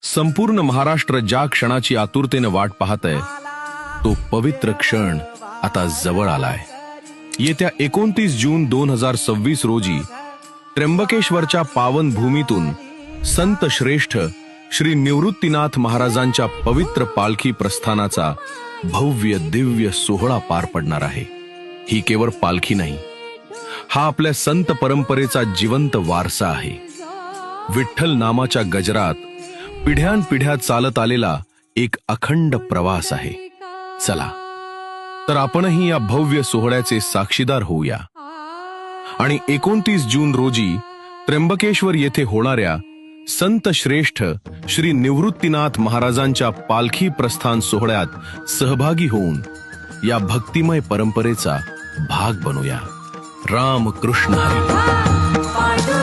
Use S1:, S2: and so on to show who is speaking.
S1: संपूर्ण महाराष्ट्र ज्या क्षणाची आतुरतेने वाट पाहतय तो पवित्र क्षण आता जवळ आलाय। येत्या 29 जून 2026 रोजी त्र्यंबकेश्वरच्या पावन भूमीतून संत श्रेष्ठ श्री निवृत्तीनाथ महाराजांच्या पवित्र पालखी प्रस्थानाचा भव्य दिव्य सोहळा पार पडणार आहे। ही केवळ पालखी नाही, हा आपल्या संत परंपरेचा जिवंत वारसा आहे। विठ्ठल नामाच्या गजरात पिढ्यानपिढ्या चालत आलेला एक अखंड प्रवास आहे। चला तर आपणही या भव्य सोहळ्याचे साक्षीदार होऊया आणि 29 जून रोजी त्र्यंबकेश्वर येथे होणाऱ्या संत श्रेष्ठ श्री निवृत्तीनाथ महाराजांच्या पालखी प्रस्थान सोहळ्यात सहभागी होऊन या भक्तिमय परंपरेचा भाग बनूया। राम कृष्ण हरी।